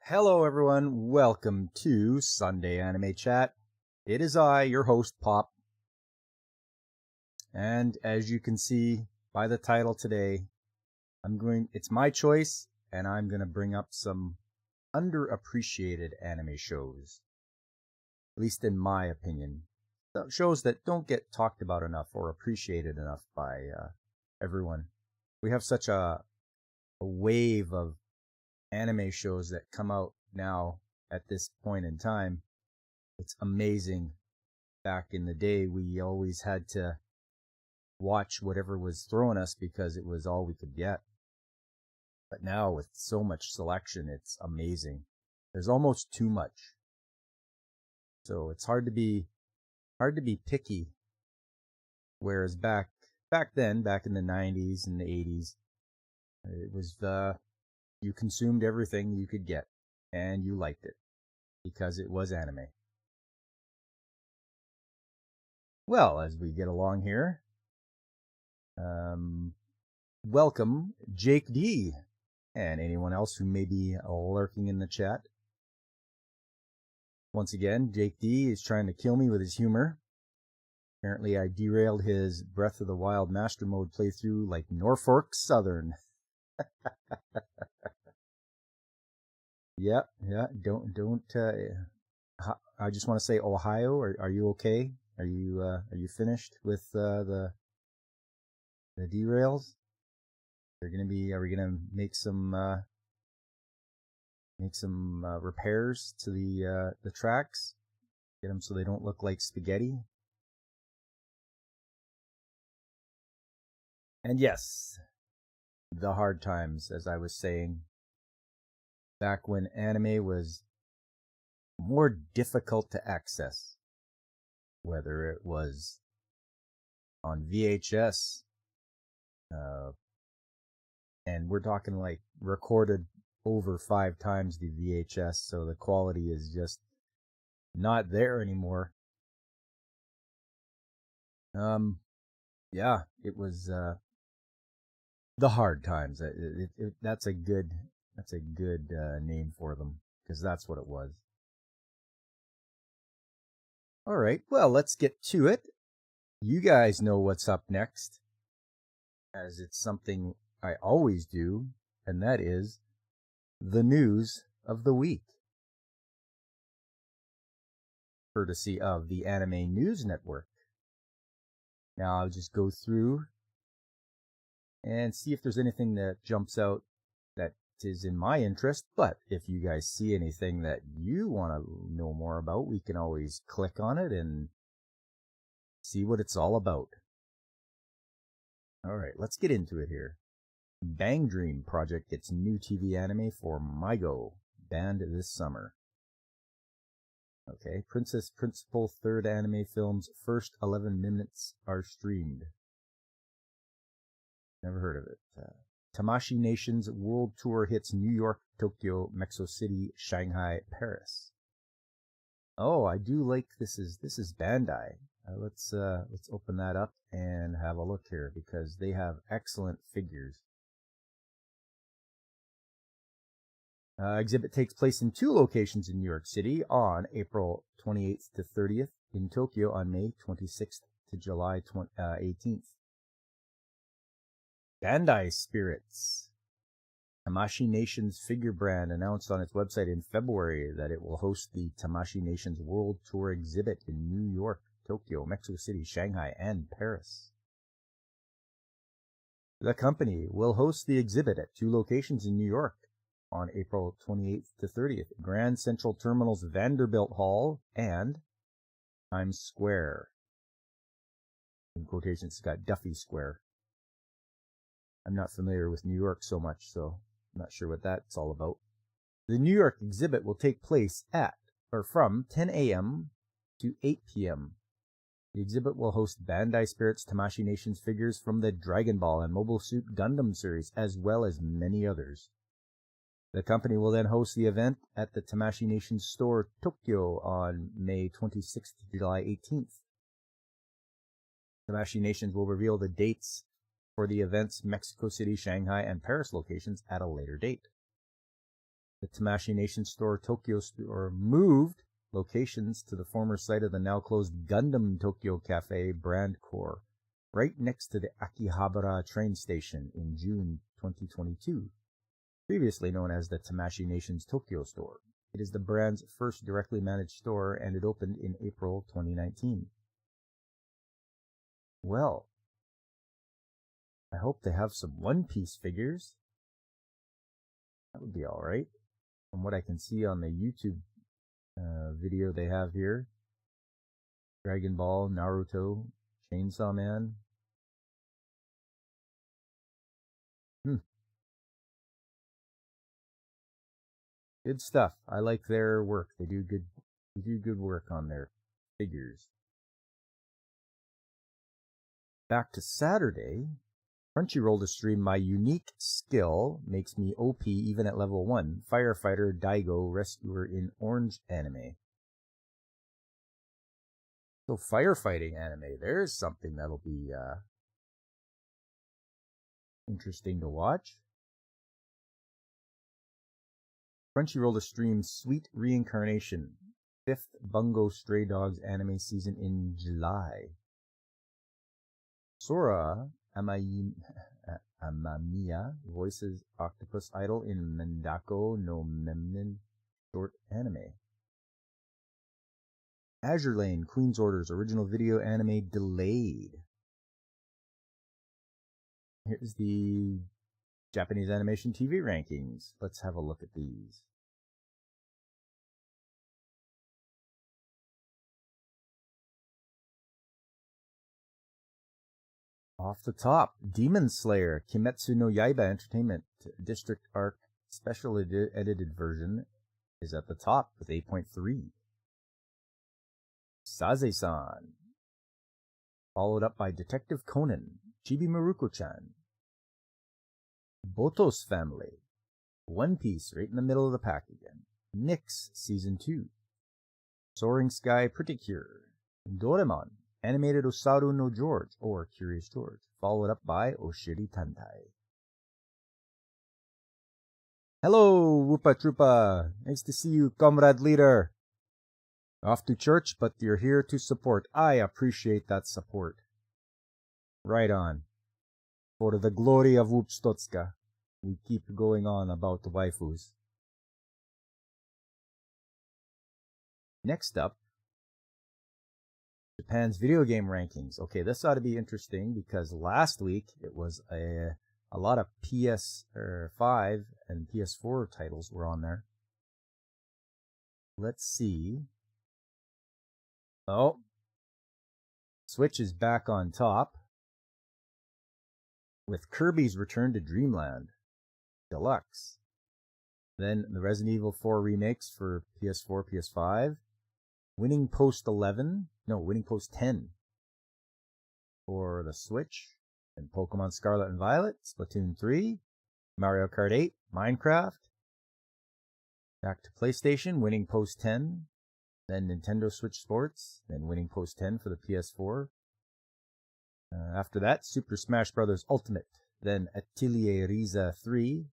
Hello, everyone. Welcome to Sunday Anime Chat. It is I, your host, Pop. And as you can see by the title today, it's my choice, and I'm going to bring up some underappreciated anime shows. At least in my opinion. Shows that don't get talked about enough or appreciated enough by everyone. We have such a wave of anime shows that come out now at this point in time. It's amazing. Back in the day, we always had to watch whatever was thrown us because it was all we could get. But now with so much selection, it's amazing. There's almost too much. So it's hard to be picky. Whereas back then, back in the 90s and the 80s, it was you consumed everything you could get, and you liked it, because it was anime. Well, as we get along here, welcome Jake D, and anyone else who may be lurking in the chat. Once again, Jake D is trying to kill me with his humor. Apparently I derailed his Breath of the Wild Master Mode playthrough like Norfolk Southern. Yeah, don't. I just want to say, Ohio, are you okay? Are you finished with the derails? Are we gonna make some repairs to the tracks? Get them so they don't look like spaghetti. And yes, the hard times, as I was saying. Back when anime was more difficult to access, whether it was on VHS, and we're talking like recorded over 5 times the VHS, so the quality is just not there anymore. Yeah, it was the hard times. That's a good name for them, because that's what it was. All right, well, let's get to it. You guys know what's up next, as it's something I always do, and that is the news of the week, courtesy of the Anime News Network. Now I'll just go through and see if there's anything that jumps out that is in my interest, but if you guys see anything that you want to know more about, we can always click on it and see what it's all about. Alright, let's get into it here. Bang Dream Project gets new TV anime for MyGo, banned this summer. Okay, Princess Principal third anime film's first 11 minutes are streamed. Never heard of it. Tamashii Nation's world tour hits New York, Tokyo, Mexico City, Shanghai, Paris. Oh, I do like this is Bandai. Let's open that up and have a look here, because they have excellent figures. Exhibit takes place in 2 locations in New York City on April 28th to 30th, in Tokyo on May 26th to July 18th. Bandai Spirits. Tamashii Nation's figure brand announced on its website in February that it will host the Tamashii Nation's World Tour exhibit in New York, Tokyo, Mexico City, Shanghai, and Paris. The company will host the exhibit at 2 locations in New York on April 28th to 30th, Grand Central Terminal's Vanderbilt Hall and Times Square. In quotations, it's got Duffy Square. I'm not familiar with New York so much, so I'm not sure what that's all about. The New York exhibit will take place from 10 a.m. to 8 p.m. The exhibit will host Bandai Spirits Tamashii Nation's figures from the Dragon Ball and Mobile Suit Gundam series, as well as many others. The company will then host the event at the Tamashii Nation store Tokyo on May 26th to July 18th. Tamashii Nations will reveal the dates for the event's Mexico City, Shanghai, and Paris locations at a later date. The Tamashii Nation store Tokyo store moved locations to the former site of the now closed Gundam Tokyo Cafe brand core, right next to the Akihabara train station in June 2022, previously known as the Tamashii Nation's Tokyo store. It is the brand's first directly managed store, and it opened in April 2019. Well, I hope they have some One Piece figures. That would be alright. From what I can see on the YouTube video they have here. Dragon Ball, Naruto, Chainsaw Man. Good stuff. I like their work. They do good work on their figures. Back to Saturday. Crunchyroll to stream My Unique Skill Makes Me OP Even at Level 1. Firefighter Daigo Rescuer in Orange Anime. So firefighting anime, there's something that'll be interesting to watch. Crunchyroll to stream Sweet Reincarnation, 5th Bungo Stray Dogs anime season in July. Sora Amamiya voices Octopus Idol in Mendako no Memnon short anime. Azure Lane, Queen's Orders, original video anime delayed. Here's the Japanese animation TV rankings. Let's have a look at these. Off the top, Demon Slayer, Kimetsu no Yaiba Entertainment District Arc Special Edited version is at the top with 8.3. Saze-san, followed up by Detective Conan, Chibi Maruko-chan, Botos Family, One Piece right in the middle of the pack again, Nyx Season 2, Soaring Sky Pretty Cure, Doraemon, Animated Osaru no George, or Curious George, followed up by Oshiri Tantai. Hello, Woopa Troopa. Nice to see you, comrade leader. Off to church, but you're here to support. I appreciate that support. Right on. For the glory of Whoopstotska, we keep going on about the waifus. Next up, Japan's video game rankings. Okay, this ought to be interesting because last week it was a lot of PS5 and PS4 titles were on there. Let's see. Oh, Switch is back on top with Kirby's Return to Dreamland Deluxe. Then the Resident Evil 4 remakes for PS4, PS5. Winning Post 10 for the Switch. And Pokemon Scarlet and Violet, Splatoon 3, Mario Kart 8, Minecraft. Back to PlayStation, Winning Post 10. Then Nintendo Switch Sports, then Winning Post 10 for the PS4. After that, Super Smash Bros. Ultimate, then Atelier Ryza 3,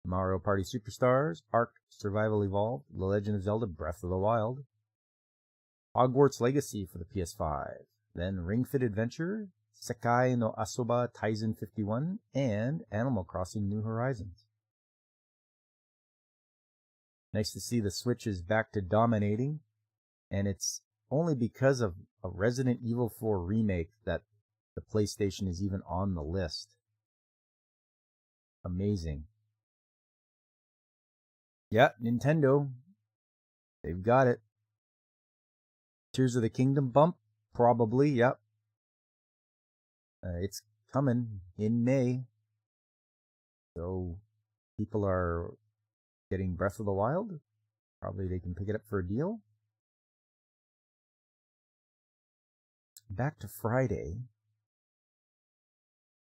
Mario Party Superstars, Ark Survival Evolved, The Legend of Zelda Breath of the Wild, Hogwarts Legacy for the PS5, then Ring Fit Adventure, Sekai no Asoba Taisen 51, and Animal Crossing New Horizons. Nice to see the Switch is back to dominating, and it's only because of a Resident Evil 4 remake that the PlayStation is even on the list. Amazing. Yeah, Nintendo, they've got it. Tears of the Kingdom bump? Probably, yep. It's coming in May. So people are getting Breath of the Wild. Probably they can pick it up for a deal. Back to Friday.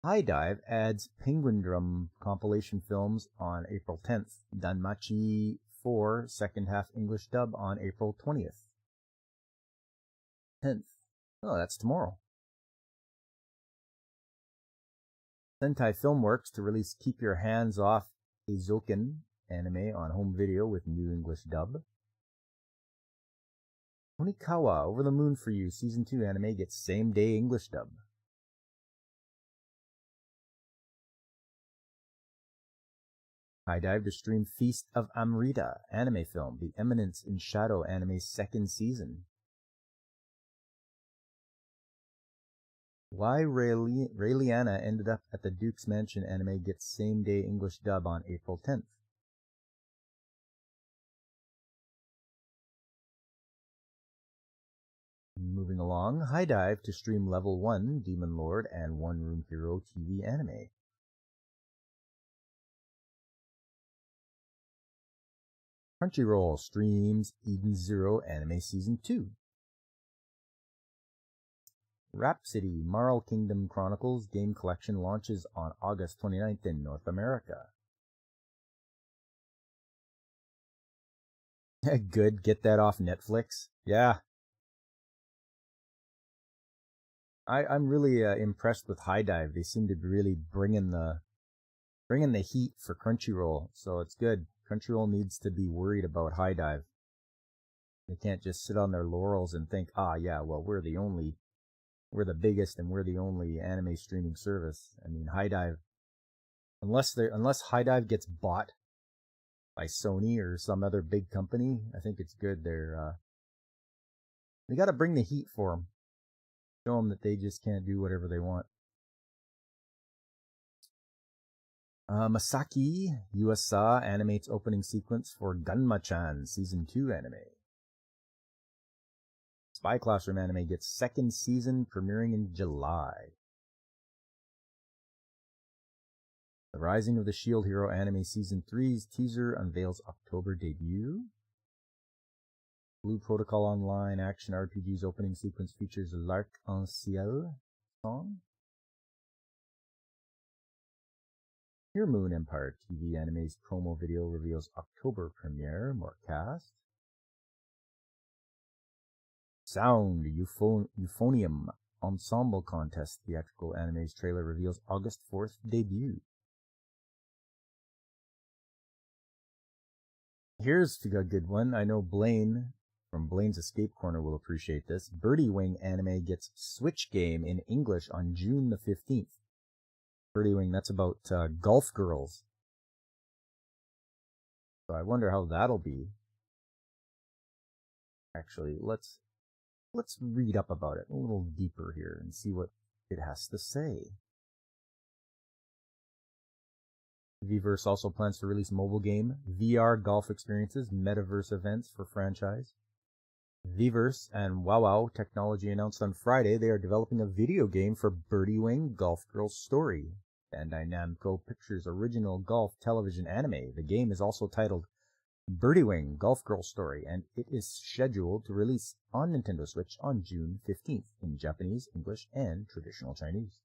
HIDIVE adds Penguin Drum compilation films on April 10th. Danmachi 4 second half English dub on April 20th. 10th. Oh, that's tomorrow. Sentai Filmworks to release Keep Your Hands Off Eizouken anime on home video with new English dub. Onikawa, Over the Moon for You, Season 2 anime gets same-day English dub. HIDIVE to stream Feast of Amrita, anime film, The Eminence in Shadow anime's second season. Why Raeliana Ended Up at the Duke's Mansion anime gets same-day English dub on April 10th. Moving along, HIDIVE to stream Level 1, Demon Lord, and One Room Hero TV anime. Crunchyroll streams Eden Zero anime Season 2. Rhapsody Marl Kingdom Chronicles game collection launches on August 29th in North America. Good, get that off Netflix. Yeah. I'm really impressed with HIDIVE. They seem to be really bringing the heat for Crunchyroll, so it's good. Crunchyroll needs to be worried about HIDIVE. They can't just sit on their laurels and think, yeah, well, we're the biggest and we're the only anime streaming service. I mean, HIDIVE, unless HIDIVE gets bought by Sony or some other big company, I think it's good. They got to bring the heat for them. Show them that they just can't do whatever they want. Masaki Yuasa animates opening sequence for Gunma-chan Season 2 anime. Spy Classroom anime gets second season premiering in July. The Rising of the Shield Hero anime Season 3's teaser unveils October debut. Blue Protocol Online action RPG's opening sequence features L'Arc-en-Ciel song. Your Moon Empire TV anime's promo video reveals October premiere. More cast. Sound Euphonium Ensemble Contest theatrical anime's trailer reveals August 4th debut. Here's a good one. I know Blaine from Blaine's Escape Corner will appreciate this. Birdie Wing anime gets Switch game in English on June the 15th. Birdie Wing, that's about golf girls. So I wonder how that'll be. Actually, let's read up about it a little deeper here and see what it has to say. Vverse also plans to release mobile game, VR golf experiences, metaverse events for franchise. Vverse and WoW Technology announced on Friday they are developing a video game for Birdie Wing Golf Girl Story, Bandai Namco Pictures' original golf television anime. The game is also titled Birdie Wing Golf Girl Story, and it is scheduled to release on Nintendo Switch on June 15th in Japanese, English, and traditional Chinese.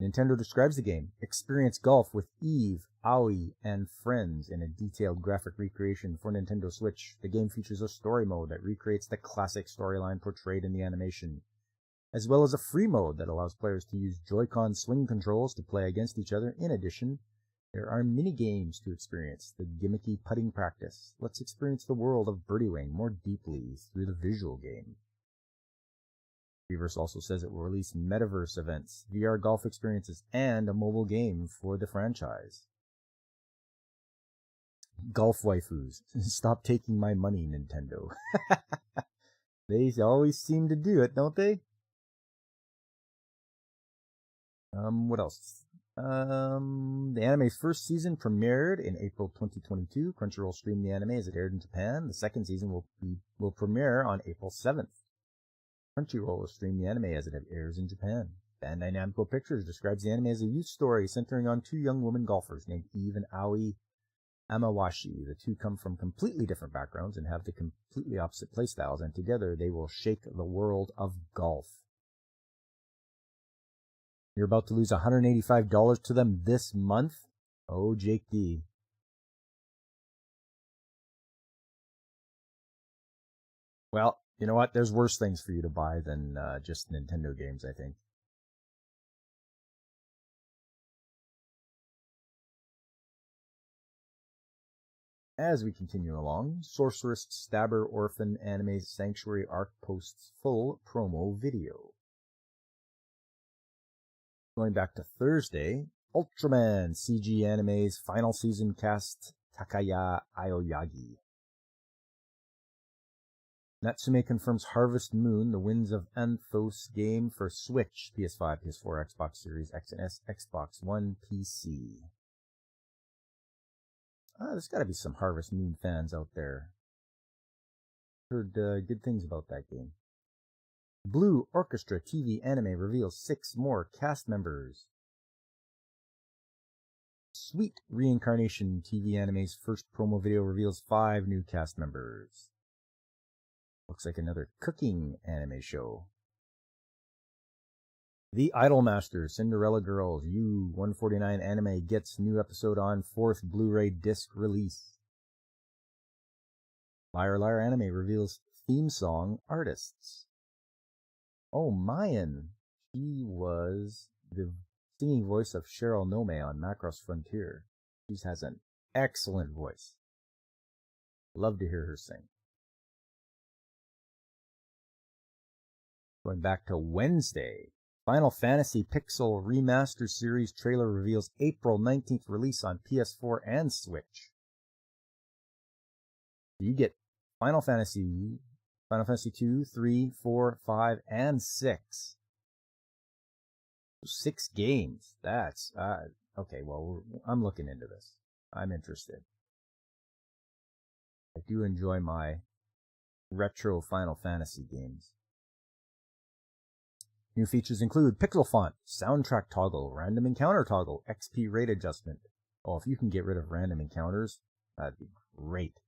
Nintendo describes the game: experience golf with Eve, Aoi, and friends in a detailed graphic recreation for Nintendo Switch. The game features a story mode that recreates the classic storyline portrayed in the animation, as well as a free mode that allows players to use Joy-Con swing controls to play against each other. In addition, there are mini-games to experience the gimmicky putting practice. Let's experience the world of Birdie Wing more deeply through the visual game. Vverse also says it will release metaverse events, VR golf experiences, and a mobile game for the franchise. Golf waifus. Stop taking my money, Nintendo. They always seem to do it, don't they? What else? The anime's first season premiered in April 2022. Crunchyroll streamed the anime as it aired in Japan. The second season will premiere on April 7th. Crunchyroll will stream the anime as it airs in Japan. Bandai Namco Pictures describes the anime as a youth story centering on two young women golfers named Eve and Aoi Amawashi. The two come from completely different backgrounds and have the completely opposite playstyles, and together they will shake the world of golf. You're about to lose $185 to them this month? Oh, Jake D. Well, you know what? There's worse things for you to buy than just Nintendo games, I think. As we continue along, Sorceress Stabber Orphan Anime's Sanctuary Arc posts full promo video. Going back to Thursday, Ultraman CG Anime's final season cast Takaya Aoyagi. Natsume confirms Harvest Moon, the Winds of Anthos game for Switch, PS5, PS4, Xbox Series X and S, Xbox One, PC. There's got to be some Harvest Moon fans out there. Heard good things about that game. Blue Orchestra TV anime reveals 6 more cast members. Sweet Reincarnation TV anime's first promo video reveals 5 new cast members. Looks like another cooking anime show. The Idolmaster Cinderella Girls U-149 anime gets new episode on 4th Blu-ray disc release. Liar Liar anime reveals theme song artists. Oh, Mayan. She was the singing voice of Cheryl Nome on Macross Frontier. She has an excellent voice. Love to hear her sing. Going back to Wednesday, Final Fantasy Pixel Remaster Series trailer reveals April 19th release on PS4 and Switch. You get Final Fantasy 2, 3, 4, 5, and 6. 6 games. That's, okay, well, I'm looking into this. I'm interested. I do enjoy my retro Final Fantasy games. New features include pixel font, soundtrack toggle, random encounter toggle, XP rate adjustment. Oh, if you can get rid of random encounters, that'd be great.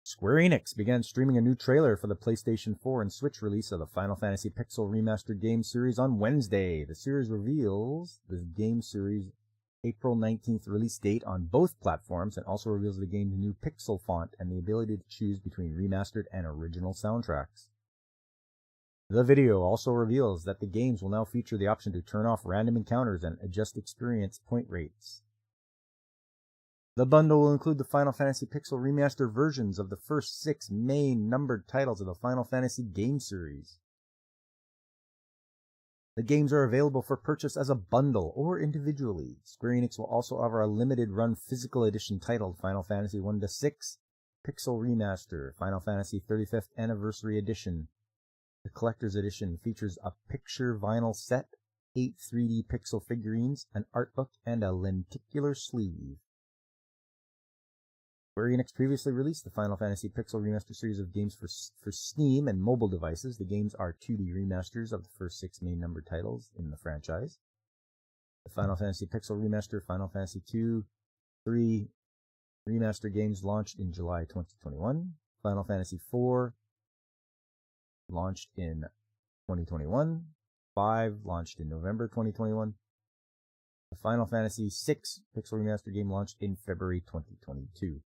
Square Enix began streaming a new trailer for the PlayStation 4 and Switch release of the Final Fantasy Pixel Remastered game series on Wednesday. The series reveals the game series' April 19th release date on both platforms and also reveals the game's new pixel font and the ability to choose between remastered and original soundtracks. The video also reveals that the games will now feature the option to turn off random encounters and adjust experience point rates. The bundle will include the Final Fantasy Pixel Remaster versions of the first 6 main numbered titles of the Final Fantasy game series. The games are available for purchase as a bundle or individually. Square Enix will also offer a limited-run physical edition titled Final Fantasy 1-6 Pixel Remaster, Final Fantasy 35th Anniversary Edition. The Collector's Edition features a picture vinyl set, 8 3D pixel figurines, an art book, and a lenticular sleeve. Square Enix previously released the Final Fantasy Pixel Remaster series of games for Steam and mobile devices. The games are 2D remasters of the first 6 main numbered titles in the franchise. The Final Fantasy Pixel Remaster, Final Fantasy 2, 3 remaster games launched in July 2021. Final Fantasy 4 launched in 2021. 5 launched in November 2021. The Final Fantasy 6 Pixel Remaster game launched in February 2022.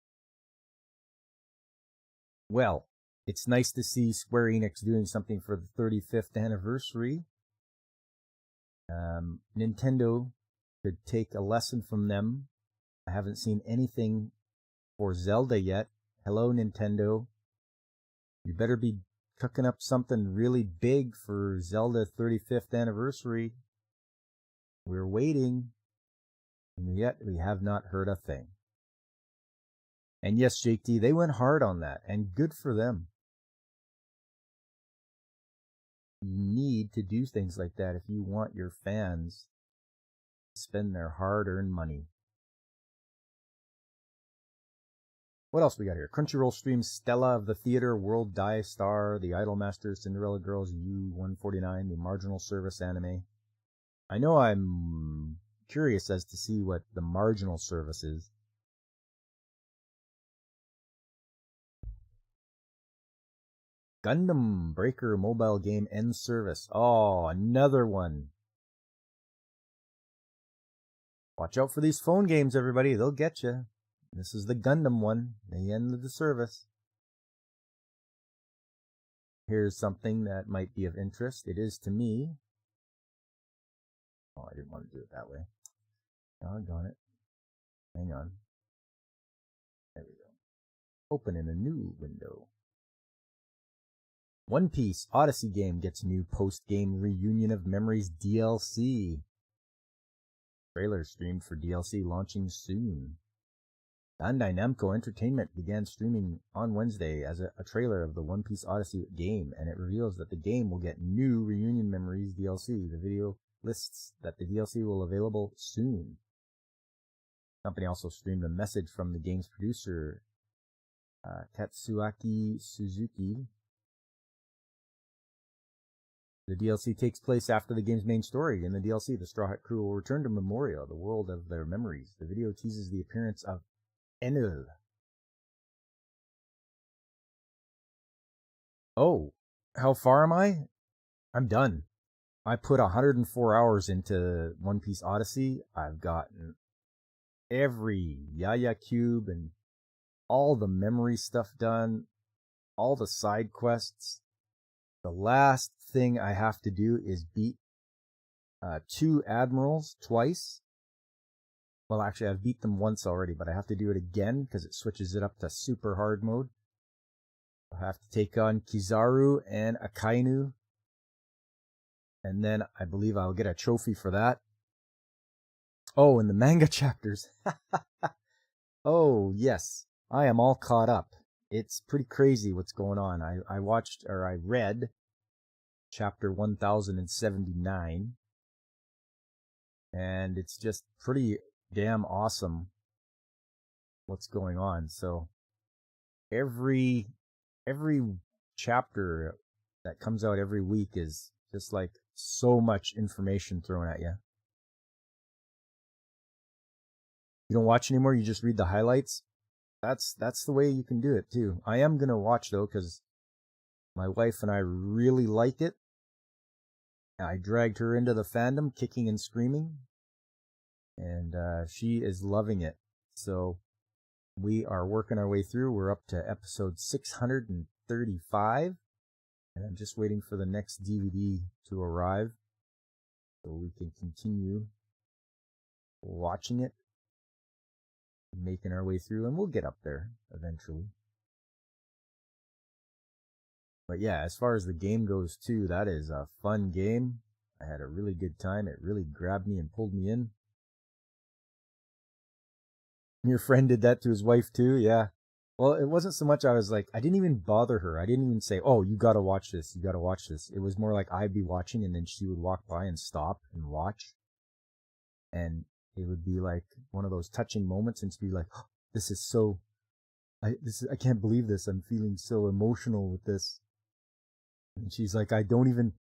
Well, it's nice to see Square Enix doing something for the 35th anniversary. Nintendo could take a lesson from them. I haven't seen anything for Zelda yet. Hello, Nintendo. You better be cooking up something really big for Zelda 35th anniversary. We're waiting, and yet we have not heard a thing. And yes, JT, they went hard on that, and good for them. You need to do things like that if you want your fans to spend their hard-earned money. What else we got here? Crunchyroll streams Stella of the Theater, World Dai Star, The Idolmaster, Cinderella Girls U-149, the Marginal Service anime. I know I'm curious as to see what the Marginal Service is. Gundam Breaker mobile game ends service. Oh, another one. Watch out for these phone games, everybody. They'll get you. This is the Gundam one. They ended the service. Here's something that might be of interest. It is to me. Oh, I didn't want to do it that way. Doggone it. Hang on. Open in a new window. One Piece Odyssey game gets new post-game Reunion of Memories DLC. Trailer streamed for DLC launching soon. Bandai Namco Entertainment began streaming on Wednesday as a trailer of the One Piece Odyssey game, and it reveals that the game will get new Reunion Memories DLC. The video lists that the DLC will be available soon. The company also streamed a message from the game's producer, Katsuaki Suzuki. The DLC takes place after the game's main story. In the DLC, the Straw Hat crew will return to Memoria, the world of their memories. The video teases the appearance of Enel. Oh, how far am I? I'm done. I put 104 hours into One Piece Odyssey. I've gotten every Yaya Cube and all the memory stuff done, all the side quests. The last thing I have to do is beat 2 admirals twice. Well, actually, I've beat them once already, but I have to do it again because it switches it up to super hard mode. I'll have to take on Kizaru and Akainu. And then I believe I'll get a trophy for that. Oh, and the manga chapters. Oh, yes. I am all caught up. It's pretty crazy what's going on. I read chapter 1079. And it's just pretty damn awesome what's going on. So every chapter that comes out every week is just like so much information thrown at you. You don't watch anymore, you just read the highlights. That's the way you can do it too. I am going to watch though, because my wife and I really like it. I dragged her into the fandom, kicking and screaming, and she is loving it. So we are working our way through. We're up to episode 635, and I'm just waiting for the next DVD to arrive so we can continue watching it, making our way through, and we'll get up there eventually. But yeah, as far as the game goes too, that is a fun game. I had a really good time. It really grabbed me and pulled me in. Your friend did that to his wife too? Yeah. Well, it wasn't so much I didn't even bother her. I didn't even say, oh, you gotta watch this. You gotta watch this. It was more like I'd be watching and then she would walk by and stop and watch. And it would be like one of those touching moments and she'd be like, oh, this is so, I can't believe this. I'm feeling so emotional with this. And she's like, I don't even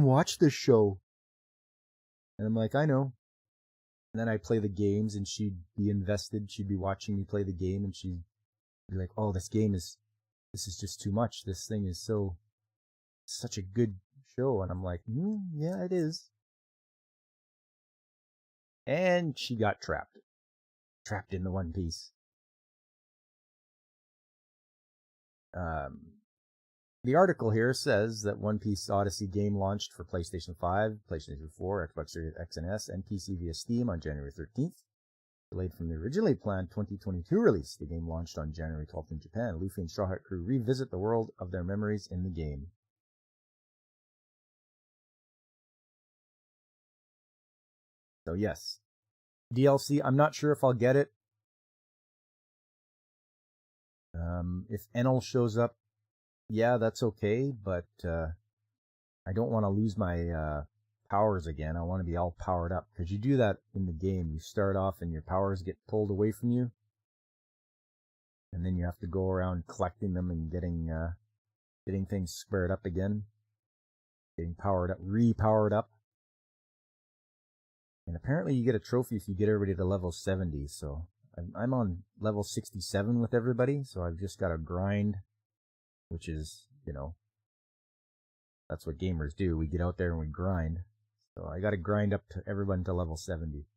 watch this show. And I'm like, I know. And then I play the games and she'd be invested. She'd be watching me play the game and she'd be like, oh, this is just too much. This thing is such a good show. And I'm like, yeah, it is. And she got trapped in the One Piece. The article here says that One Piece Odyssey game launched for PlayStation 5, PlayStation 4, Xbox Series X and S, and PC via Steam on January 13th. Delayed from the originally planned 2022 release, the game launched on January 12th in Japan. Luffy and Straw Hat crew revisit the world of their memories in the game. So yes, DLC, I'm not sure if I'll get it. If Enel shows up, yeah, that's okay, but I don't want to lose my powers again. I want to be all powered up, because you do that in the game. You start off and your powers get pulled away from you, and then you have to go around collecting them and getting things squared up again, getting powered up, re-powered up. And apparently you get a trophy if you get everybody to level 70, so I'm on level 67 with everybody, so I've just got to grind, which is, that's what gamers do. We get out there and we grind. So I got to grind up to everyone to level 70.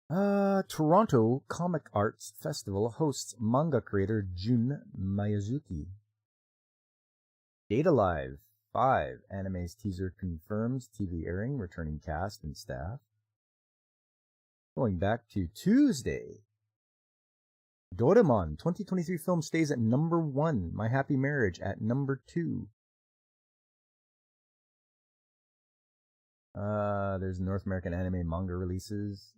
Toronto Comic Arts Festival hosts manga creator Jun Miyazuki. Data Live 5 anime's teaser confirms TV airing, returning cast and staff. Going back to Tuesday. Doraemon 2023 film stays at number 1. My Happy Marriage at number 2. There's North American anime manga releases.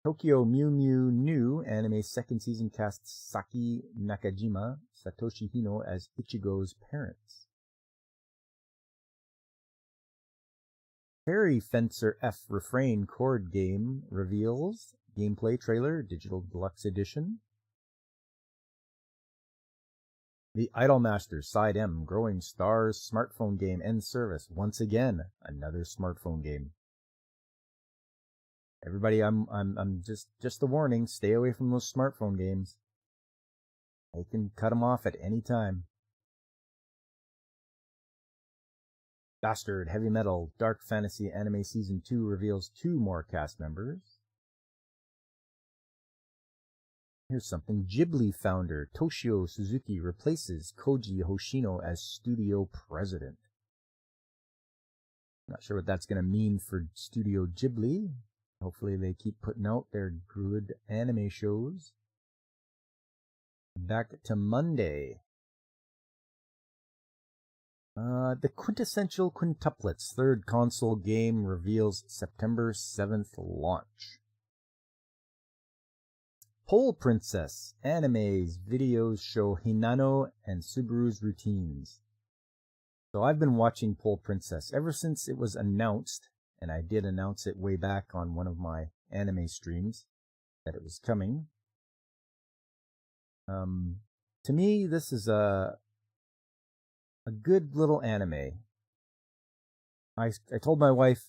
Tokyo Mew Mew new anime second season casts Saki Nakajima, Satoshi Hino as Ichigo's parents. Fairy Fencer F Refrain chord game reveals gameplay trailer, digital deluxe edition. The Idolmaster Side M Growing Stars smartphone game ends service. Once again, another smartphone game. Everybody, I'm just a warning. Stay away from those smartphone games. They can cut them off at any time. Bastard Heavy Metal Dark Fantasy Anime Season 2 reveals 2 more cast members. Here's something. Ghibli founder Toshio Suzuki replaces Koji Hoshino as studio president. Not sure what that's going to mean for Studio Ghibli. Hopefully they keep putting out their good anime shows. Back to Monday. The Quintessential Quintuplets third console game reveals September 7th launch. Pole Princess animes videos show Hinano and Subaru's routines. So I've been watching Pole Princess ever since it was announced, and I did announce it way back on one of my anime streams that it was coming. To me, this is a good little anime. I told my wife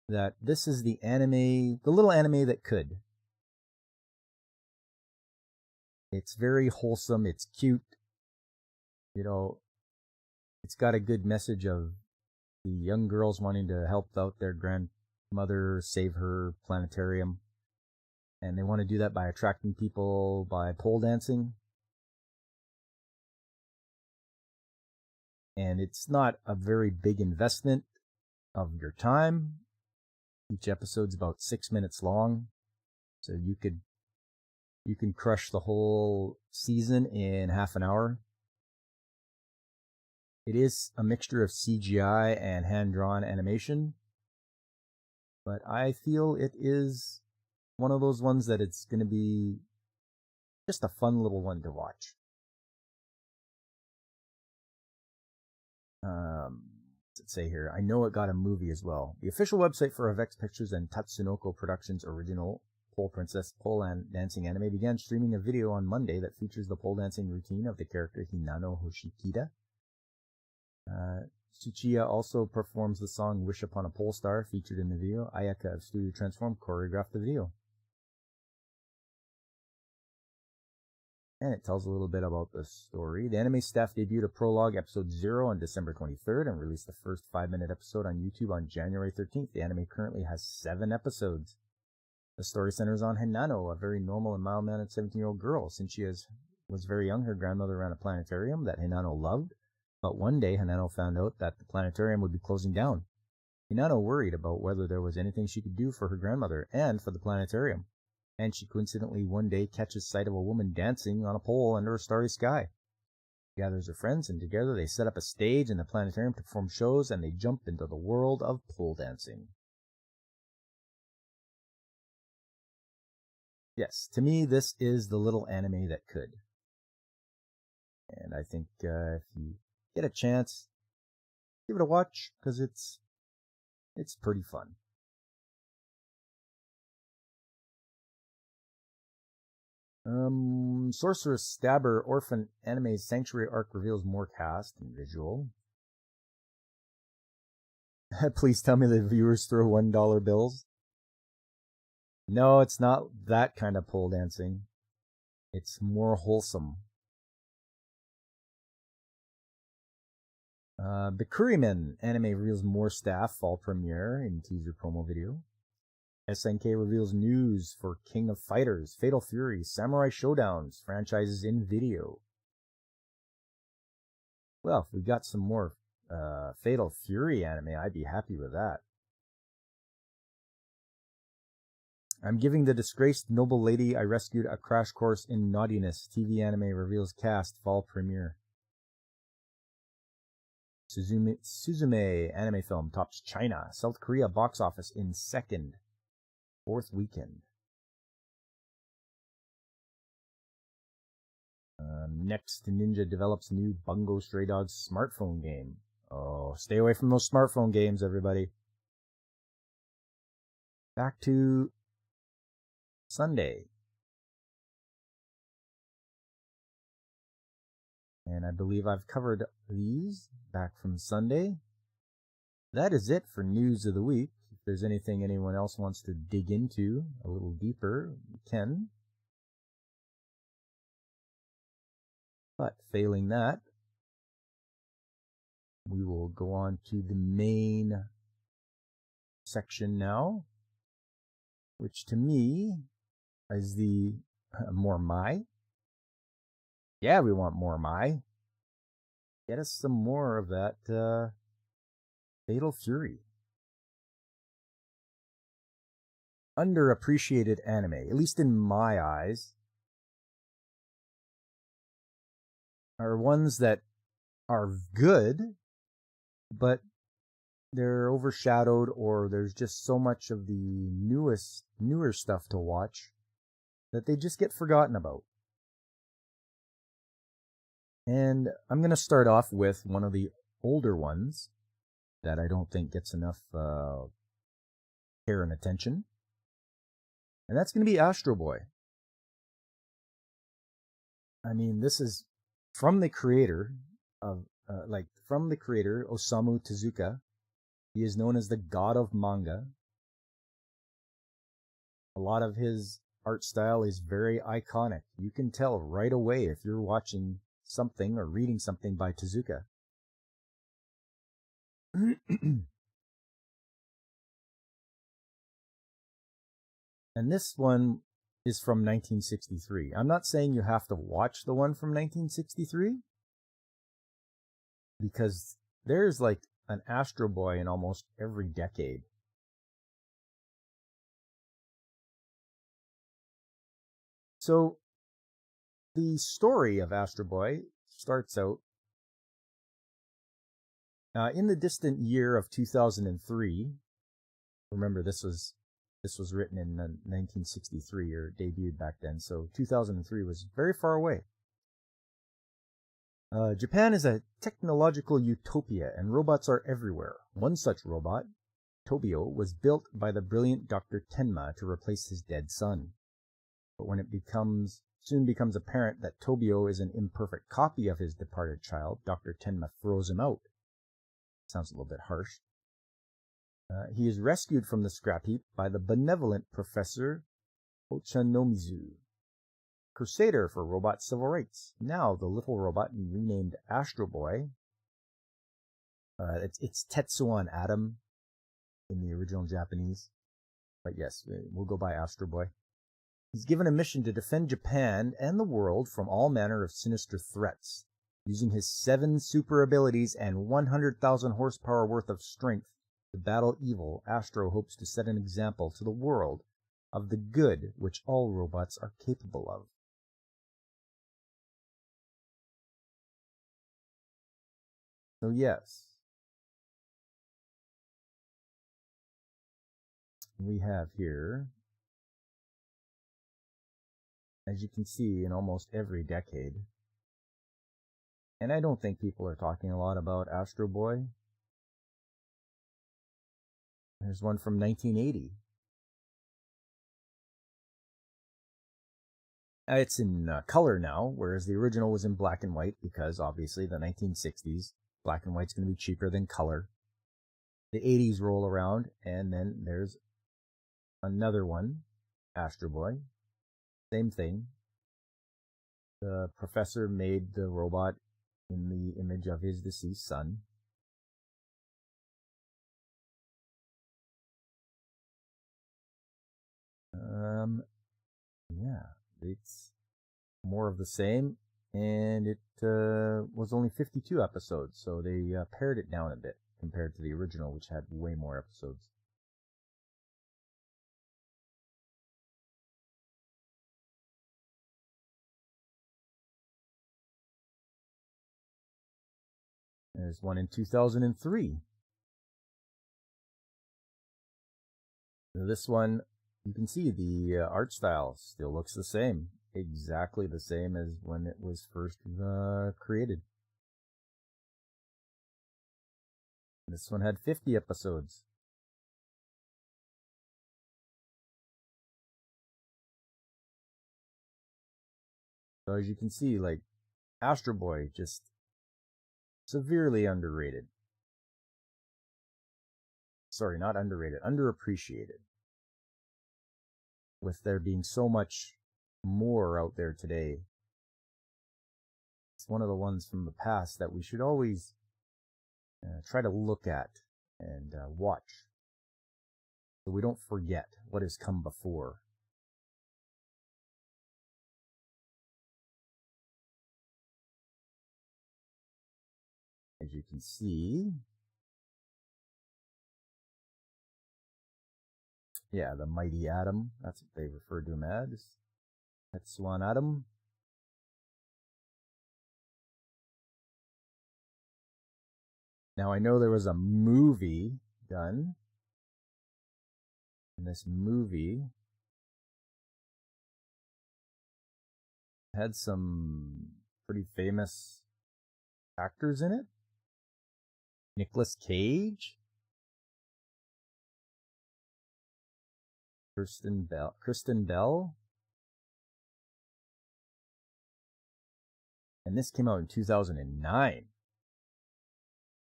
that this is the little anime that could. It's very wholesome, it's cute. You know, it's got a good message of the young girls wanting to help out their grandmother save her planetarium. And they want to do that by attracting people by pole dancing. And it's not a very big investment of your time. Each episode's about 6 minutes long. So you can crush the whole season in half an hour. It is a mixture of CGI and hand-drawn animation. But I feel it is one of those ones that it's going to be just a fun little one to watch. What's it say here? I know it got a movie as well. The official website for Avex Pictures and Tatsunoko Productions' original Pole Princess pole dancing anime began streaming a video on Monday that features the pole dancing routine of the character Hinano Hoshikida. Tsuchiya also performs the song Wish Upon a Pole Star featured in the video. Ayaka of Studio Transform choreographed the video. And it tells a little bit about the story. The anime staff debuted a prologue episode 0 on December 23rd and released the first 5-minute episode on YouTube on January 13th. The anime currently has 7 episodes. The story centers on Hinano, a very normal and mild-mannered 17-year-old girl. Since she was very young, her grandmother ran a planetarium that Hinano loved. But one day, Hinano found out that the planetarium would be closing down. Hinano worried about whether there was anything she could do for her grandmother and for the planetarium. And she coincidentally one day catches sight of a woman dancing on a pole under a starry sky. She gathers her friends, and together they set up a stage in the planetarium to perform shows, and they jump into the world of pole dancing. Yes, to me, this is the little anime that could. And I think if you get a chance, give it a watch, because it's pretty fun. Sorceress Stabber Orphan Anime Sanctuary Arc reveals more cast and visual. Please tell me the viewers throw $1 bills. No, it's not that kind of pole dancing. It's more wholesome. Bikurimen anime reveals more staff fall premiere in teaser promo video. SNK reveals news for King of Fighters, Fatal Fury, Samurai Showdowns franchises in video. Well, if we got some more Fatal Fury anime, I'd be happy with that. I'm giving the disgraced noble lady I rescued a crash course in naughtiness. TV anime reveals cast fall premiere. Suzume anime film tops China. South Korea box office in second. Fourth weekend. Next, Ninja develops new Bungo Stray Dogs smartphone game. Oh, stay away from those smartphone games, everybody. Back to Sunday. And I believe I've covered these back from Sunday. That is it for news of the week. If there's anything anyone else wants to dig into a little deeper, you can. But failing that, we will go on to the main section now, which to me is the more Mai. Yeah, we want more Mai. Get us some more of that Fatal Fury. Underappreciated anime, at least in my eyes, are ones that are good, but they're overshadowed, or there's just so much of the newer stuff to watch that they just get forgotten about. And I'm going to start off with one of the older ones that I don't think gets enough care and attention. And that's going to be Astro Boy. I mean, this is from the creator Osamu Tezuka. He is known as the god of manga. A lot of his art style is very iconic. You can tell right away if you're watching something or reading something by Tezuka. And this one is from 1963. I'm not saying you have to watch the one from 1963, because there's like an Astro Boy in almost every decade. So the story of Astro Boy starts out in the distant year of 2003. Remember, this was written in 1963, or debuted back then, so 2003 was very far away. Japan is a technological utopia, and robots are everywhere. One such robot, Tobio, was built by the brilliant Dr. Tenma to replace his dead son. But when it soon becomes apparent that Tobio is an imperfect copy of his departed child, Dr. Tenma throws him out. Sounds a little bit harsh. He is rescued from the scrap heap by the benevolent Professor Ochanomizu, crusader for robot civil rights. Now the little robot, renamed Astro Boy, it's Tetsuan Atom in the original Japanese, but yes, we'll go by Astro Boy. He's given a mission to defend Japan and the world from all manner of sinister threats. Using his 7 super abilities and 100,000 horsepower worth of strength to battle evil, Astro hopes to set an example to the world of the good which all robots are capable of. So yes, we have here, as you can see, in almost every decade. And I don't think people are talking a lot about Astro Boy. There's one from 1980. It's in color now, whereas the original was in black and white, because obviously the 1960s, black and white's going to be cheaper than color. The 80s roll around, and then there's another one, Astro Boy. Same thing. The professor made the robot in the image of his deceased son. Yeah, it's more of the same, and it was only 52 episodes, so they pared it down a bit compared to the original, which had way more episodes. There's one in 2003. This one, you can see the art style still looks the same. Exactly the same as when it was first created. This one had 50 episodes. So as you can see, like, Astro Boy, just severely underrated. Sorry, not underrated, underappreciated. With there being so much more out there today, it's one of the ones from the past that we should always try to look at and watch, so we don't forget what has come before. As you can see, yeah, the Mighty Atom, that's what they referred to him as. Swan Atom. Now I know there was a movie done, and this movie had some pretty famous actors in it. Nicolas Cage, Kristen Bell, and this came out in 2009.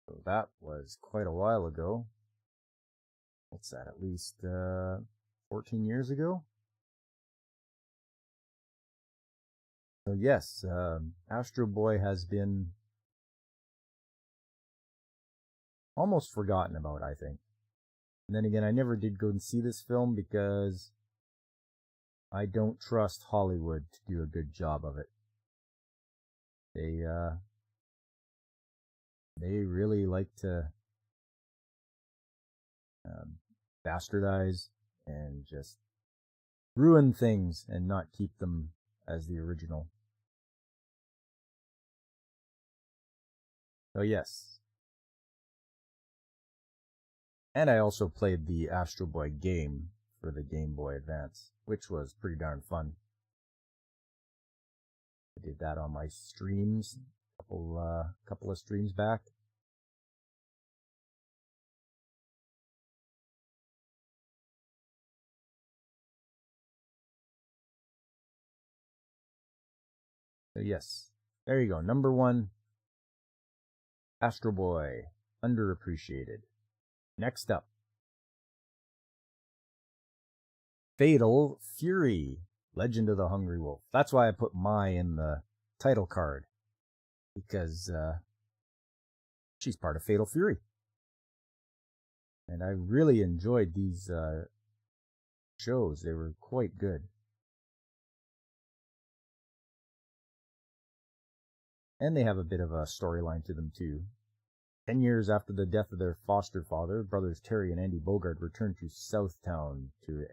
So that was quite a while ago. What's that, at least 14 years ago? So yes, Astro Boy has been almost forgotten about, I think. And then again, I never did go and see this film because I don't trust Hollywood to do a good job of it. They really like to bastardize and just ruin things and not keep them as the original. So yes. And I also played the Astro Boy game for the Game Boy Advance, which was pretty darn fun. I did that on my streams, couple of streams back. So yes, there you go. Number 1, Astro Boy, underappreciated. Next up, Fatal Fury, Legend of the Hungry Wolf. That's why I put Mai in the title card, because she's part of Fatal Fury. And I really enjoyed these shows. They were quite good. And they have a bit of a storyline to them, too. 10 years after the death of their foster father, brothers Terry and Andy Bogard return to Southtown to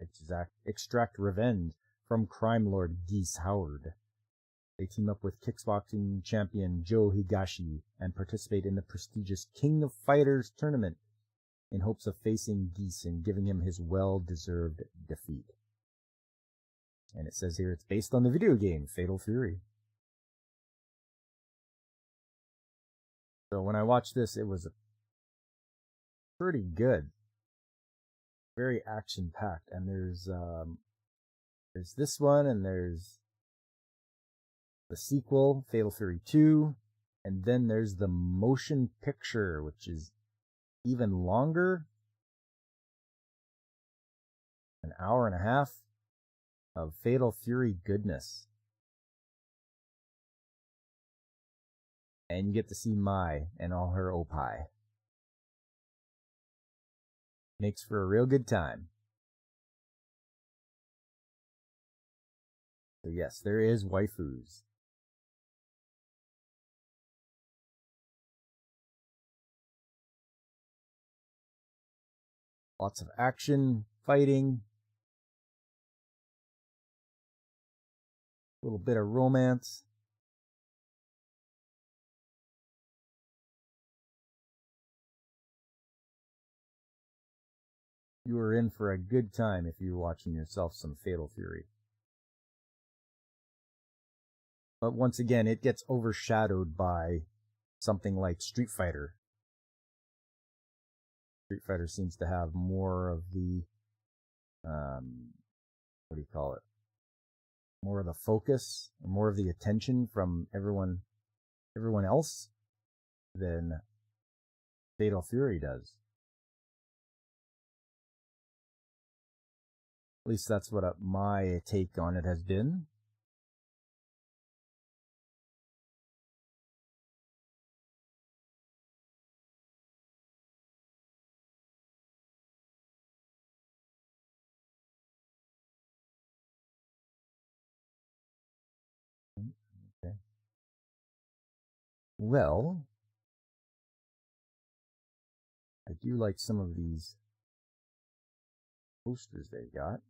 extract revenge from crime lord Geese Howard. They team up with kickboxing champion Joe Higashi and participate in the prestigious King of Fighters tournament in hopes of facing Geese and giving him his well-deserved defeat. And it says here it's based on the video game Fatal Fury. So when I watched this, it was pretty good. Very action-packed. And there's this one, and there's the sequel, Fatal Fury 2, and then there's the motion picture, which is even longer. An hour and a half of Fatal Fury goodness. And you get to see Mai and all her opie. Makes for a real good time. So yes, there is waifus. Lots of action, fighting. A little bit of romance. you are in for a good time if you're watching yourself some Fatal Fury. But once again, it gets overshadowed by something like Street Fighter. Street Fighter seems to have more of the, what do you call it? More of the focus, more of the attention from everyone else than Fatal Fury does. At least that's what my take on it has been. Okay. Well, I do like some of these posters they got.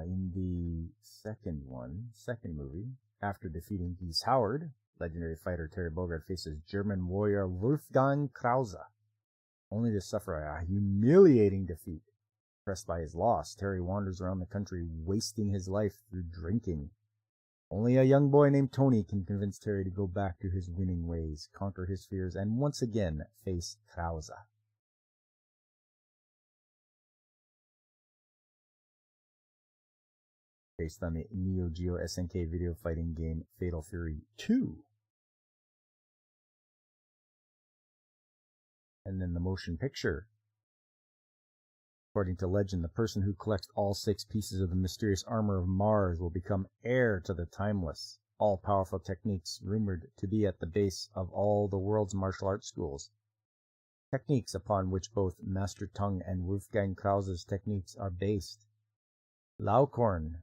In the second movie, after defeating Geese Howard, legendary fighter Terry Bogard faces German warrior Wolfgang Krause, only to suffer a humiliating defeat. Pressed by his loss, Terry wanders around the country, wasting his life through drinking. Only a young boy named Tony can convince Terry to go back to his winning ways, conquer his fears, and once again face Krause. Based on the Neo Geo SNK video fighting game Fatal Fury 2. And then the motion picture. According to legend, the person who collects all 6 pieces of the mysterious armor of Mars will become heir to the timeless, all-powerful techniques rumored to be at the base of all the world's martial arts schools. Techniques upon which both Master Tung and Wolfgang Krause's techniques are based. Laukorn,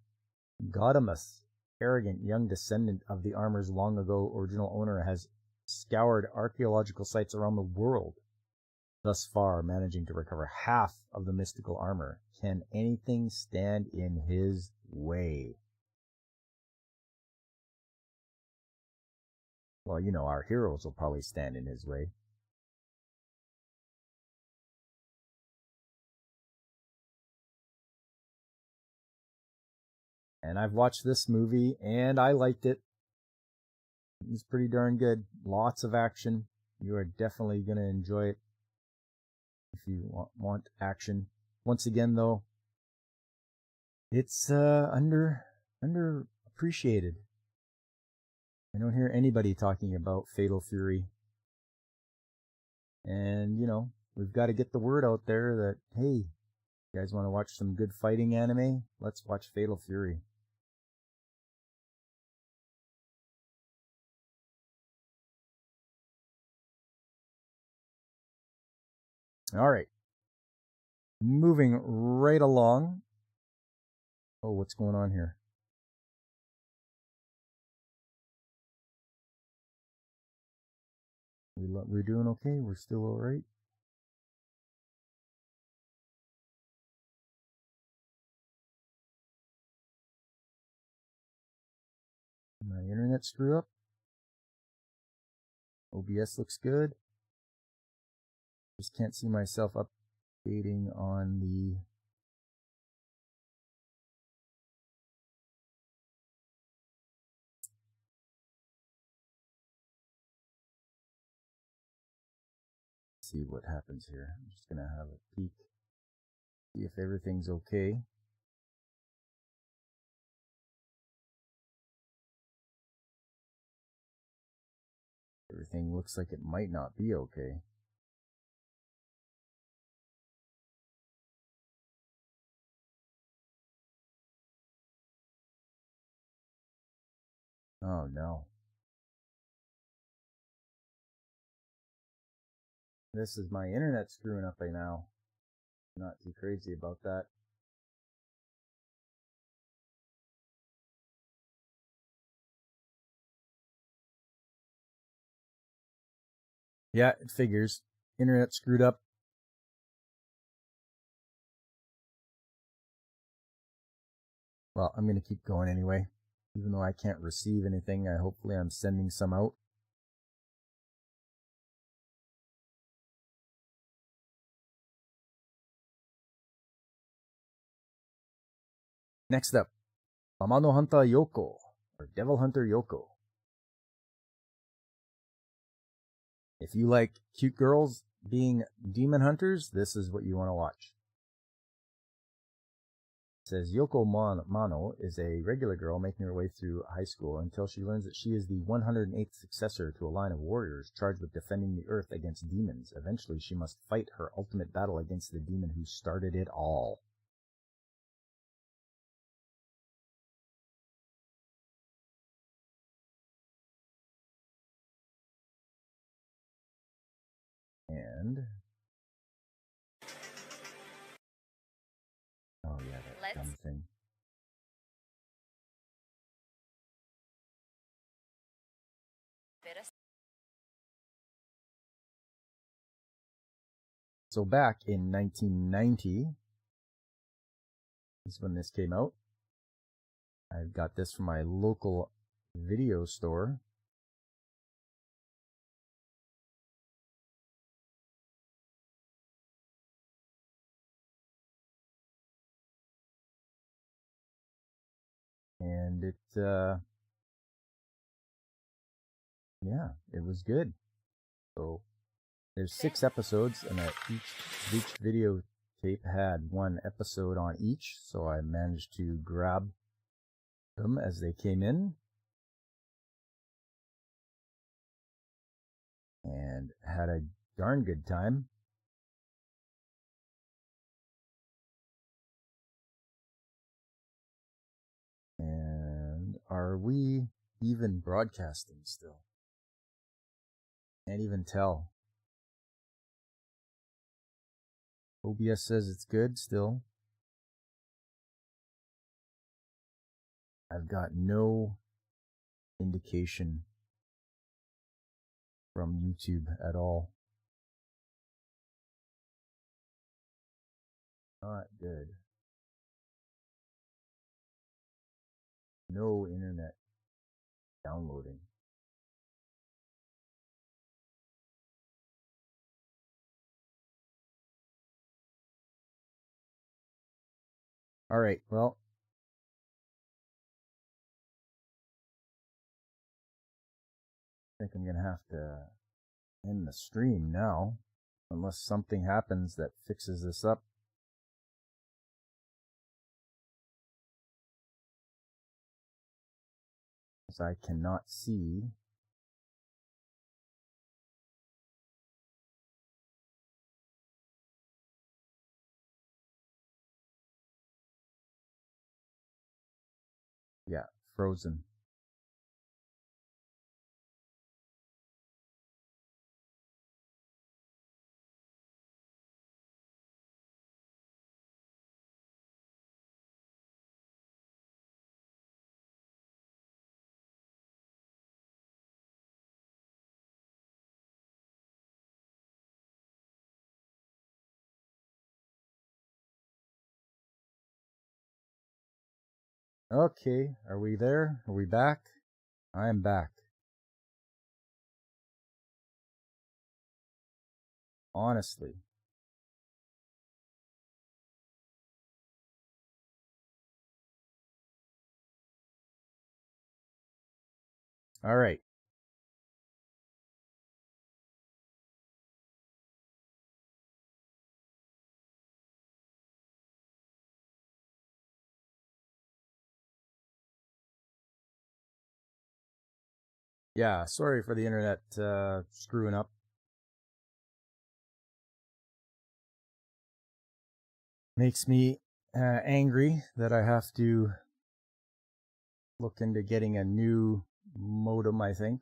Gaudamus, arrogant young descendant of the armor's long-ago original owner, has scoured archaeological sites around the world, thus far managing to recover half of the mystical armor. Can anything stand in his way? Well, you know, our heroes will probably stand in his way. And I've watched this movie, and I liked it. It was pretty darn good. Lots of action. You are definitely going to enjoy it if you want action. Once again, though, it's underappreciated. I don't hear anybody talking about Fatal Fury. And, you know, we've got to get the word out there that, hey, you guys want to watch some good fighting anime? Let's watch Fatal Fury. All right. Moving right along. Oh, what's going on here? We're doing okay? We're still all right? My internet screw up? OBS looks good. Just can't see myself updating on the... See what happens here. I'm just gonna have a peek, see if everything's okay. Everything looks like it might not be okay. Oh no. This is my internet screwing up right now. Not too crazy about that. Yeah, it figures. Internet screwed up. Well, I'm going to keep going anyway. Even though I can't receive anything, hopefully I'm sending some out. Next up, Amano Hunter Yoko, or Devil Hunter Yoko. If you like cute girls being demon hunters, this is what you want to watch. It says Yoko Mano is a regular girl making her way through high school until she learns that she is the 108th successor to a line of warriors charged with defending the earth against demons. Eventually, she must fight her ultimate battle against the demon who started it all. And oh yeah, that dumb thing. So back in 1990 is when this came out. I got this from my local video store. And it, yeah, it was good. So there's 6 episodes, and each video tape had 1 episode on each, so I managed to grab them as they came in. And had a darn good time. And are we even broadcasting still? Can't even tell. OBS says it's good still. I've got no indication from YouTube at all. Not good. No internet downloading. All right, well, I think I'm going to have to end the stream now, unless something happens that fixes this up. Because I cannot see. Yeah, frozen. Okay, are we there? Are we back? I am back. Honestly. All right. Yeah, sorry for the internet screwing up. Makes me angry that I have to look into getting a new modem, I think,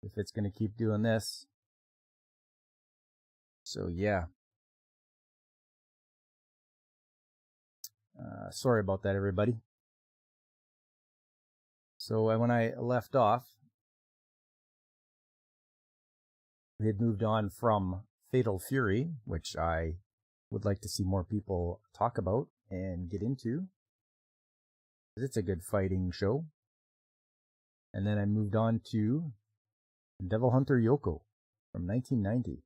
if it's going to keep doing this. So yeah. Sorry about that, everybody. So when I left off, we had moved on from Fatal Fury, which I would like to see more people talk about and get into. It's a good fighting show. And then I moved on to Devil Hunter Yoko from 1990.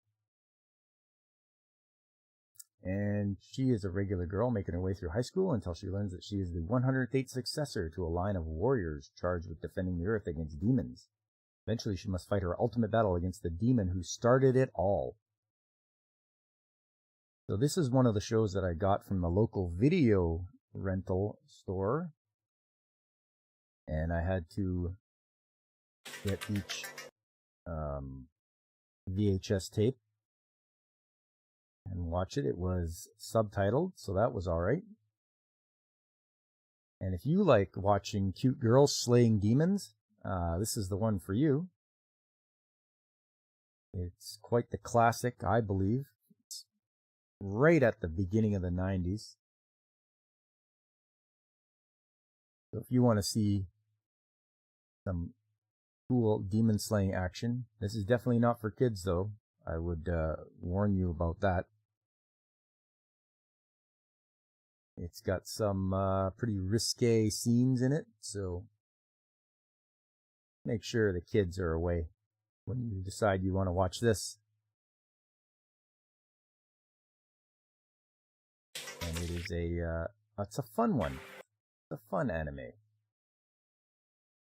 And she is a regular girl making her way through high school until she learns that she is the 108th successor to a line of warriors charged with defending the Earth against demons. Eventually, she must fight her ultimate battle against the demon who started it all. So this is one of the shows that I got from the local video rental store. And I had to get each VHS tape and watch it. It was subtitled, so that was alright. And if you like watching cute girls slaying demons, this is the one for you. It's quite the classic, I believe. It's right at the beginning of the 90s. So if you want to see some cool demon slaying action, this is definitely not for kids, though. I would warn you about that. It's got some pretty risque scenes in it, so make sure the kids are away when you decide you want to watch this. And it is it's a fun one. It's a fun anime.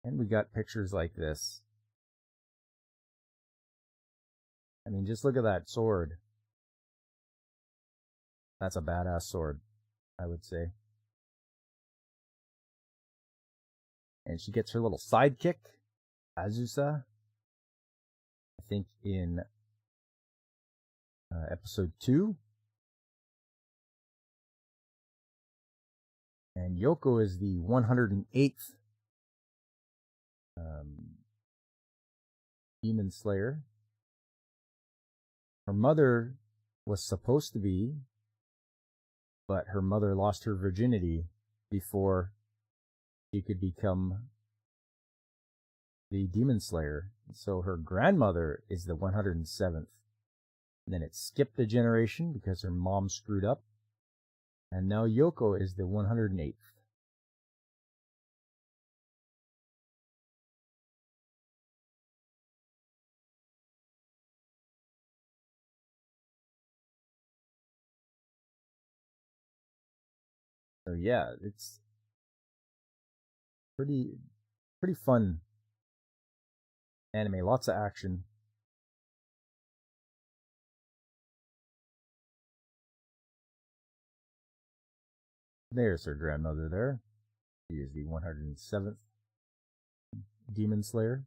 And we got pictures like this. I mean, just look at that sword. That's a badass sword, I would say. And she gets her little sidekick, Azusa, I think in episode 2. And Yoko is the 108th demon slayer. Her mother was supposed to be, but her mother lost her virginity before she could become the demon slayer. So her grandmother is the 107th. And then it skipped a generation because her mom screwed up. And now Yoko is the 108th. So yeah, it's pretty fun anime, lots of action. There's her grandmother there. She is the 107th demon slayer.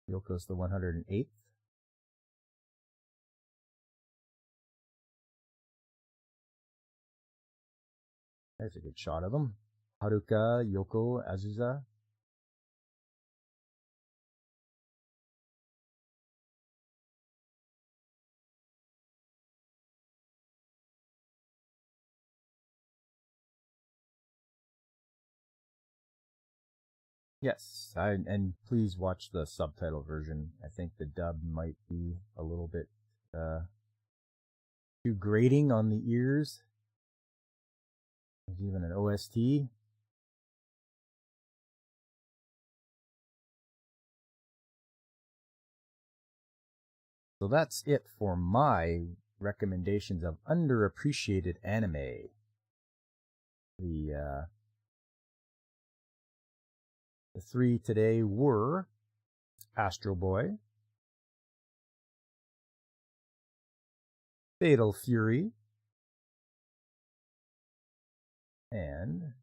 Yoko's the 108th. There's a good shot of them. Haruka, Yoko, Azusa. Yes, and please watch the subtitle version. I think the dub might be a little bit too grating on the ears. There's even an OST. So that's it for my recommendations of underappreciated anime. The three today were Astro Boy, Fatal Fury, and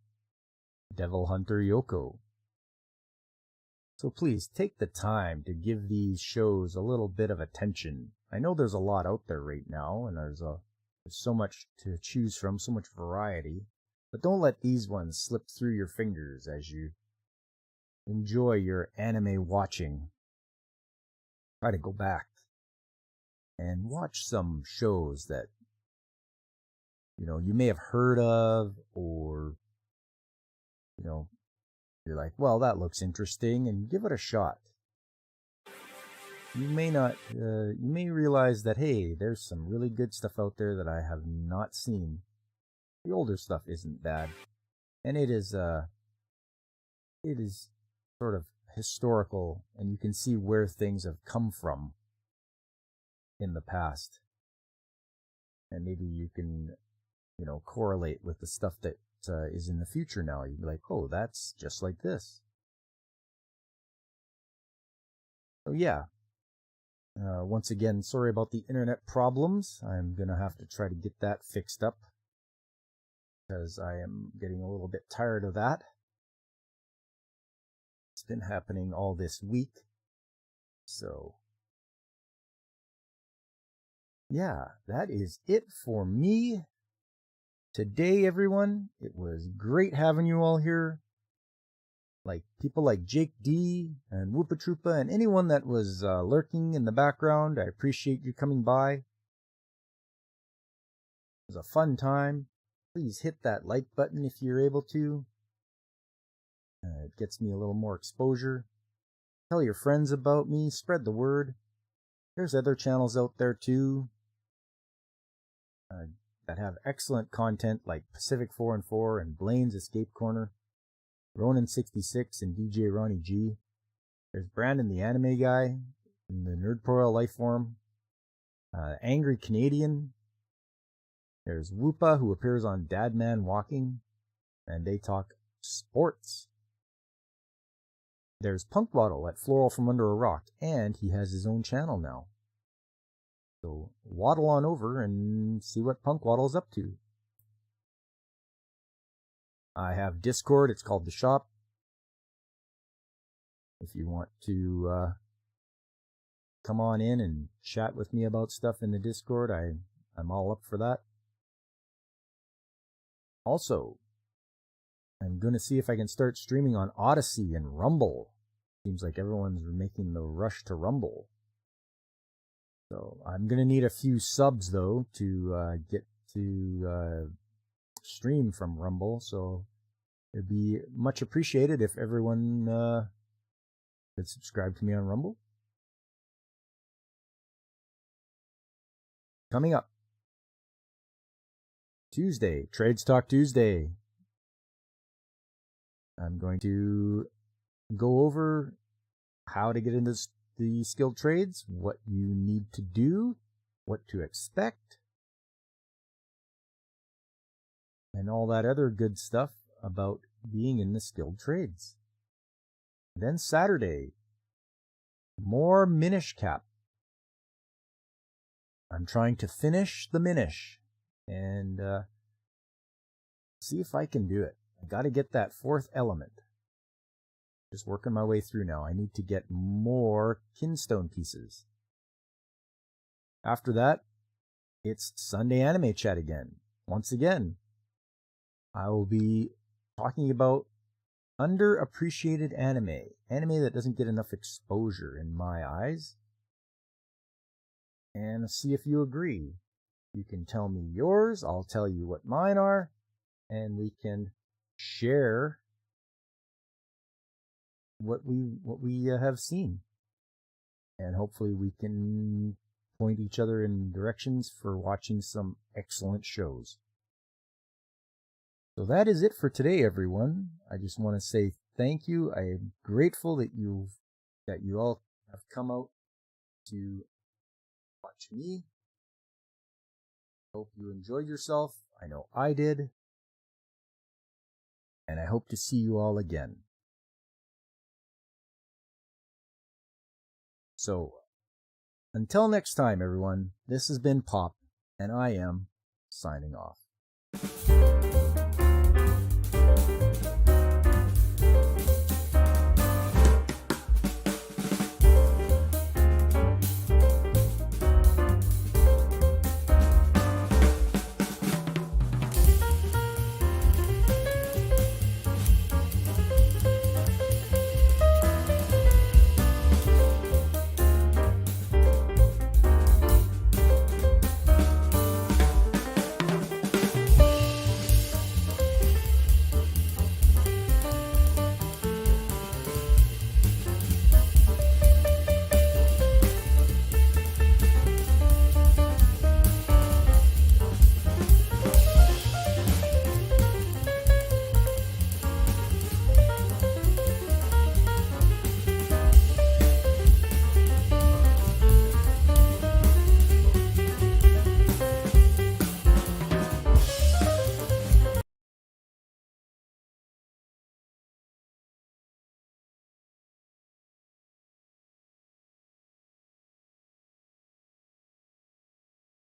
Devil Hunter Yoko. So please take the time to give these shows a little bit of attention. I know there's a lot out there right now, and there's so much to choose from, so much variety. But don't let these ones slip through your fingers as you enjoy your anime watching. Try to go back and watch some shows that you may have heard of, or you're like, well, that looks interesting, and give it a shot. you may realize that, hey, there's some really good stuff out there that I have not seen. The older stuff isn't bad, and it is sort of historical, and you can see where things have come from in the past, and maybe you can, correlate with the stuff that is in the future now. You'd be like, oh, that's just like this. So yeah, once again, sorry about the internet problems. I'm gonna have to try to get that fixed up, because I am getting a little bit tired of that. It's been happening all this week. So yeah, that is it for me today, everyone. It was great having you all here. Like people like Jake D and Whoopa Troopa and anyone that was lurking in the background, I appreciate you coming by. It was a fun time. Please hit that like button if you're able to. It gets me a little more exposure. Tell your friends about me. Spread the word. There's other channels out there too that have excellent content, like Pacific 4 and 4 and Blaine's Escape Corner, Ronin66 and DJ Ronnie G. There's Brandon the Anime Guy in the Nerdpro Lifeform, Angry Canadian. There's Whoopa, who appears on Dadman Walking, and they talk sports. There's Punk Waddle at Floral from Under a Rock, and he has his own channel now. So waddle on over and see what Punk Waddle's up to. I have Discord. It's called The Shop. If you want to come on in and chat with me about stuff in the Discord, I'm all up for that. Also, I'm going to see if I can start streaming on Odyssey and Rumble. Seems like everyone's making the rush to Rumble. So I'm going to need a few subs, though, to get to stream from Rumble. So it'd be much appreciated if everyone could subscribe to me on Rumble. Coming up Tuesday, Trades Talk Tuesday. I'm going to go over how to get into the skilled trades, what you need to do, what to expect, and all that other good stuff about being in the skilled trades. Then Saturday, more Minish Cap. I'm trying to finish the Minish and see if I can do it. I got to get that fourth element. Just working my way through now. I need to get more Kinstone pieces. After that, it's Sunday Anime Chat again. Once again, I will be talking about underappreciated anime. Anime that doesn't get enough exposure in my eyes. And see if you agree. You can tell me yours, I'll tell you what mine are, and we can share what we have seen, and hopefully we can point each other in directions for watching some excellent shows. So that is it for today, everyone. I just want to say thank you. I am grateful that you all have come out to watch me. Hope you enjoyed yourself. I know I did. And I hope to see you all again. So, until next time, everyone, this has been Pop, and I am signing off.